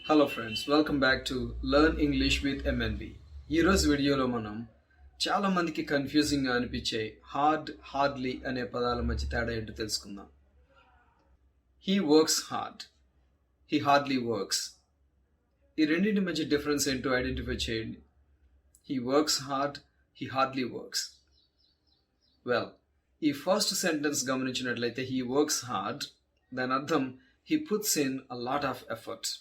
Hello friends, welcome back to learn English with MNB. ఈరోజు వీడియోలో మనం చాలా మందికి కన్ఫ్యూజింగ్గా అనిపించే హార్డ్లీ అనే పదాల మధ్య తేడా ఏంటో తెలుసుకుందాం. He works hard, he hardly works. ఈ రెండింటి మధ్య డిఫరెన్స్ ఏంటో ఐడెంటిఫై చేయండి. He works hard, he hardly works. Well, ఈ ఫస్ట్ సెంటెన్స్ గమనించినట్లయితే హీ వర్క్స్ హార్డ్, దాని అర్థం he puts in a lot of effort.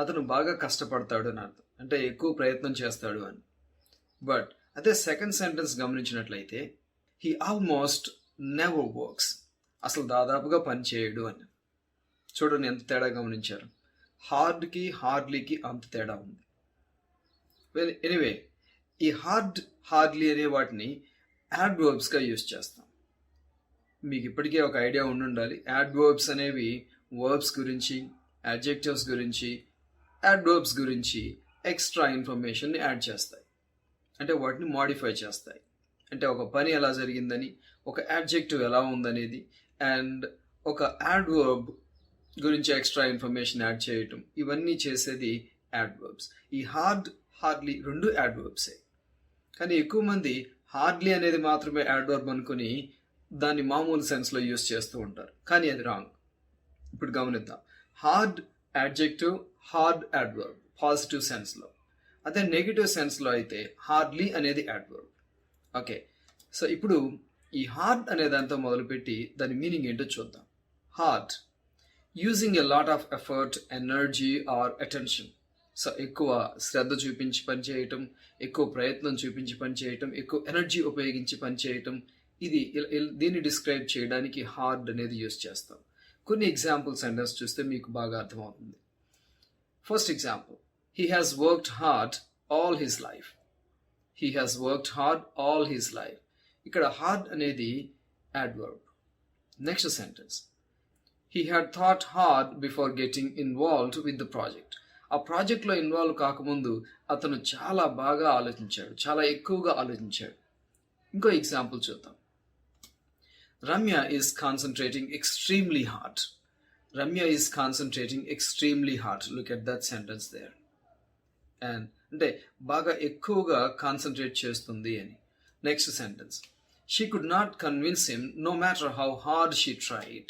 అతను బాగా కష్టపడతాడు అని అర్థం, అంటే ఎక్కువ ప్రయత్నం చేస్తాడు అని. బట్ అదే సెకండ్ సెంటెన్స్ గమనించినట్లయితే హీ ఆల్మోస్ట్ నెవర్ వర్క్స్, అసలు దాదాపుగా పని చేయడు అని. చూడండి ఎంత తేడా గమనించారు. హార్డ్కి హార్డ్లీకి అంత తేడా ఉంది. ఎనీవే, ఈ హార్డ్లీ అనే వాటిని యాడ్వర్బ్స్గా యూజ్ చేస్తాం. మీకు ఇప్పటికే ఒక ఐడియా ఉండాలి. యాడ్వర్బ్స్ అనేవి వర్బ్స్ గురించి, అడ్జెక్టివ్స్ గురించి, యాడ్వర్బ్స్ గురించి ఎక్స్ట్రా ఇన్ఫర్మేషన్ని యాడ్ చేస్తాయి, అంటే వాటిని మాడిఫై చేస్తాయి. అంటే ఒక పని ఎలా జరిగిందని, ఒక యాడ్జెక్టివ్ ఎలా ఉందనేది, అండ్ ఒక యాడ్వర్బ్ గురించి ఎక్స్ట్రా ఇన్ఫర్మేషన్ యాడ్ చేయటం, ఇవన్నీ చేసేది యాడ్వర్బ్స్. ఈ హార్డ్లీ రెండు యాడ్వర్బ్సే. కానీ ఎక్కువ మంది హార్డ్లీ అనేది మాత్రమే యాడ్వర్బ్ అనుకుని దాన్ని మామూలు సెన్స్లో యూస్ చేస్తూ ఉంటారు, కానీ అది రాంగ్. ఇప్పుడు గమనిద్దాం. Hard adjective, hard adverb positive సెన్స్లో. అదే నెగిటివ్ సెన్స్లో అయితే హార్డ్లీ అనేది యాడ్వర్బ్. ఓకే, సో ఇప్పుడు ఈ హార్డ్ అనే దాంతో మొదలుపెట్టి దాని మీనింగ్ ఏంటో చూద్దాం. Hard, using a lot of effort, energy or attention. So ఎక్కువ శ్రద్ధ చూపించి పని చేయటం, ఎక్కువ ప్రయత్నం చూపించి పని చేయటం, ఎక్కువ ఎనర్జీ ఉపయోగించి పని చేయటం, ఇది దీన్ని డిస్క్రైబ్ చేయడానికి హార్డ్ అనేది యూజ్ చేస్తాం. కొన్ని ఎగ్జాంపుల్ సెంటెన్స్ చూస్తే మీకు బాగా అర్థమవుతుంది. First example, he has worked hard all his life. He has worked hard all his life. ఇక్కడ హార్డ్ అనేది adverb. Next sentence, he had thought hard before getting involved with the project. ఆ ప్రాజెక్ట్లో involve కాకముందు అతను చాలా బాగా ఆలోచించాడు, చాలా ఎక్కువగా ఆలోచించాడు. ఇంకో ఎగ్జాంపుల్ చూద్దాం. Ramya is concentrating extremely hard. Ramya is concentrating extremely hard. Look at that sentence there. And అంటే బాగా ఎక్కువగా కాన్సన్ట్రేట్ చేస్తుంది అని. Next sentence, she could not convince him no matter how hard she tried.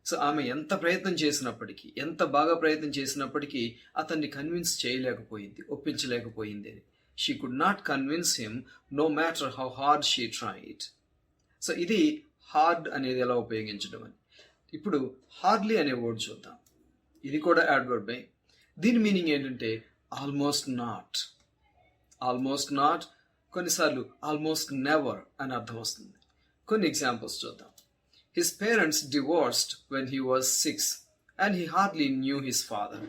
So ఆమె ఎంత ప్రయత్నం చేసినప్పటికీ, ఎంత బాగా ప్రయత్నం చేసినప్పటికీ అతన్ని కన్విన్స్ చేయలేకపోయింది, ఒప్పించలేకపోయింది అని. She could not convince him no matter how hard she tried. So ఇది హార్డ్ అనేది ఎలా ఉపయోగించడం అని. ఇప్పుడు హార్డ్లీ అనే వర్డ్ చూద్దాం. ఇది కూడా యాడ్వర్బే. దీని మీనింగ్ ఏంటంటే ఆల్మోస్ట్ నాట్. ఆల్మోస్ట్ నాట్, కొన్నిసార్లు ఆల్మోస్ట్ నెవర్ అని అర్థం వస్తుంది. కొన్ని ఎగ్జాంపుల్స్ చూద్దాం. His parents divorced when he was 6 and he hardly new his father.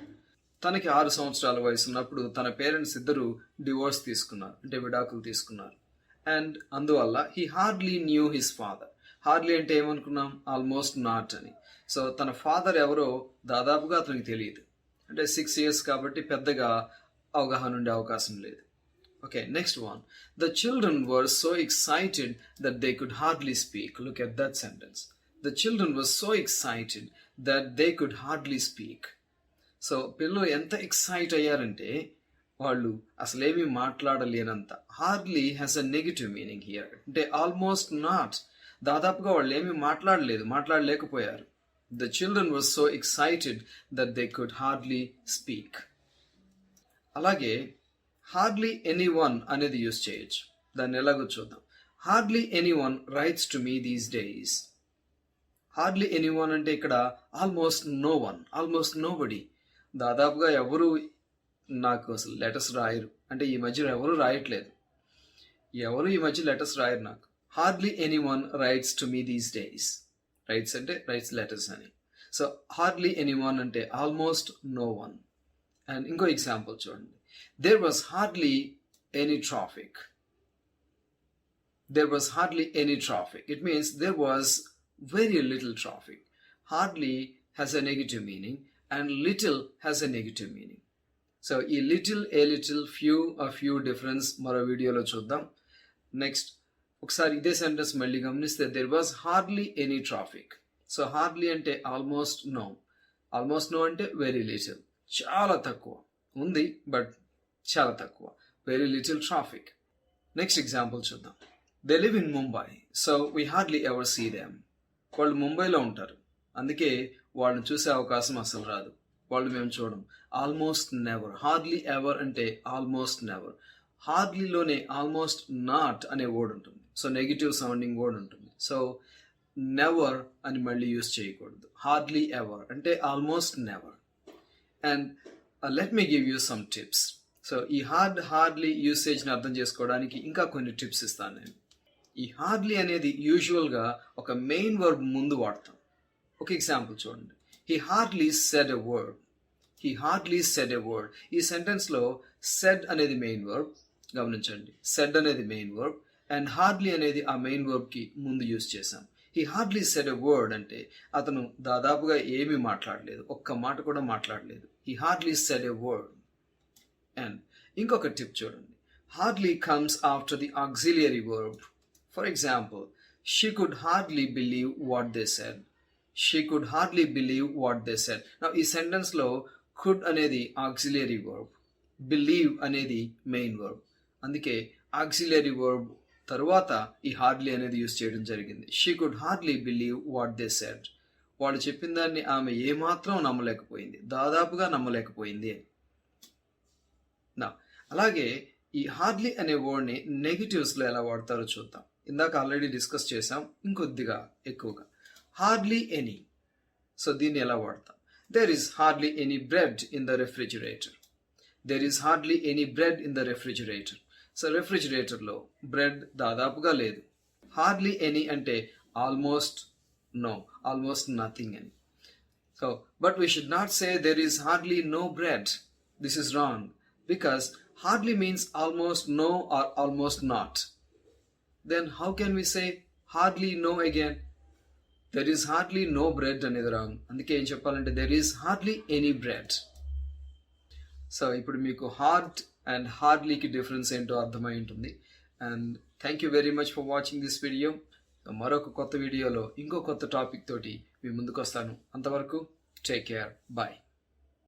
తనకి 6 సంవత్సరాల వయసు ఉన్నప్పుడు తన పేరెంట్స్ ఇద్దరు డివోర్స్ తీసుకున్నారు, అంటే విడాకులు తీసుకున్నారు. అండ్ అందువల్ల he hardly new his father. Hardly అంటే ఏమనుకున్నాం? ఆల్మోస్ట్ నాట్ అని. సో తన ఫాదర్ ఎవరో దాదాపుగా అతనికి తెలియదు, అంటే 6 years కాబట్టి పెద్దగా అవగాహన ఉండే అవకాశం లేదు. Okay, next one, the children were so excited that they could hardly speak. Look at that sentence. The children were so excited that they could hardly speak. So పిల్లలు ఎంత ఎక్సైట్ అయ్యారంటే వాళ్ళు అసలేమీ మాట్లాడలేనంత. Hardly has a negative meaning here, అంటే almost not, దాదాపుగా వాళ్ళు ఏమీ మాట్లాడలేకపోయారు. The children was so excited that they could hardly speak. అలాగే హార్డ్లీ ఎనీ వన్ అనేది యూజ్ చేయొచ్చు. దాన్ని ఎలాగో చూద్దాం. Hardly anyone writes to me these days. Hardly anyone అంటే ఇక్కడ almost no one, almost nobody. దాదాపుగా ఎవరు నాకు అసలు లెటర్స్ రాయరు, అంటే ఈ మధ్య ఎవరు రాయట్లేదు, ఎవరు ఈ మధ్య లెటర్స్ రాయరు నాకు. Hardly anyone writes to me these days. Writes అంటే రైట్స్ లెటర్స్ అని. సో హార్డ్లీ ఎనీ వన్ అంటే ఆల్మోస్ట్ నో వన్. అండ్ ఇంకో ఎగ్జాంపుల్ చూడండి. There was hardly any traffic. There was hardly any traffic. It means there was very little traffic. Hardly has a negative meaning and little has a negative meaning. So ఈ little, a little, few, a few difference మరో వీడియోలో చూద్దాం. Next ఒకసారి ఇదే sentence మళ్ళీ గమనిస్తే, there was hardly any traffic. So hardly అంటే almost no, almost no అంటే వెరీ లిటిల్, చాలా తక్కువ. ఉంది బట్ చాలా తక్కువ. Very little traffic. Next example చూద్దాం. They live in Mumbai so we hardly ever see them. వాళ్ళు ముంబైలో ఉంటారు, అందుకే వాళ్ళని చూసే అవకాశం అసలు రాదు. వాళ్ళు మేము చూడం. Almost never. హార్డ్లీ ఎవర్ అంటే ఆల్మోస్ట్ నెవర్. హార్డ్లీలోనే ఆల్మోస్ట్ నాట్ అనే వర్డ్ ఉంటుంది. సో నెగిటివ్ సౌండింగ్ వర్డ్ ఉంటుంది. సో నెవర్ అని మళ్ళీ యూస్ చేయకూడదు. హార్డ్లీ ఎవర్ అంటే almost never. And let me give you some tips. So ఈ హార్డ్లీ యూసేజ్ని అర్థం చేసుకోవడానికి ఇంకా కొన్ని టిప్స్ ఇస్తాను నేను. ఈ హార్డ్లీ అనేది యూజువల్గా ఒక మెయిన్ వర్బ్ ముందు వాడతాం. ఒక ఎగ్జాంపుల్ చూడండి. He hardly said a word. He hardly said a word. ఈ సెంటెన్స్లో సెడ్ అనేది మెయిన్ వర్బ్. గమనించండి, సెడ్ అనేది మెయిన్ వర్బ్ అండ్ హార్డ్లీ అనేది ఆ మెయిన్ వర్బ్కి ముందు యూజ్ చేశాం. He hardly said a word అంటే అతను దాదాపుగా ఏమీ మాట్లాడలేదు, ఒక్క మాట కూడా మాట్లాడలేదు. He hardly said a word. And ఇంకొక టిప్ చూడండి. Hardly comes after the auxiliary verb. For example, she could hardly believe what they said. She could hardly believe what they said. నా ఈ సెంటెన్స్లో కుడ్ అనేది ఆక్సిలియరీ వర్బ్, బిలీవ్ అనేది main verb. అందుకే auxiliary verb తరువాత ఈ hardly అనేది use చేయడం జరిగింది. She could hardly believe what they said. వాళ్ళు చెప్పిన దాన్ని ఆమె ఏమాత్రం నమ్మలేకపోయింది, దాదాపుగా నమ్మలేకపోయింది అని. నా అలాగే ఈ హార్డ్లీ అనే వర్డ్ని నెగిటివ్స్లో ఎలా వాడతారో చూద్దాం. ఇందాక ఆల్రెడీ డిస్కస్ చేసాం, ఇంకొద్దిగా ఎక్కువగా. Hardly any. సో దీన్ని ఎలా వాడతాం? There is hardly any bread in the refrigerator. There is hardly any bread in the refrigerator. So రెఫ్రిజిరేటర్లో బ్రెడ్ దాదాపుగా లేదు. హార్డ్లీ ఎనీ అంటే ఆల్మోస్ట్ నో, ఆల్మోస్ట్ నథింగ్ అని. So but we should not say there is hardly no bread. This is wrong because hardly means almost no or almost not. Then how can we say hardly no again? There is hardly no bread అనేది wrong. అందుకే ఏం చెప్పాలంటే there is hardly any bread. So ఇప్పుడు మీకు hard and హార్డ్లీకి difference ఏంటో అర్థమై ఉంటుంది. And thank you very much for watching this video. మరొక కొత్త వీడియోలో ఇంకో కొత్త టాపిక్ తోటి మీ ముందుకు వస్తాను. అంతవరకు టేక్ కేర్, బాయ్.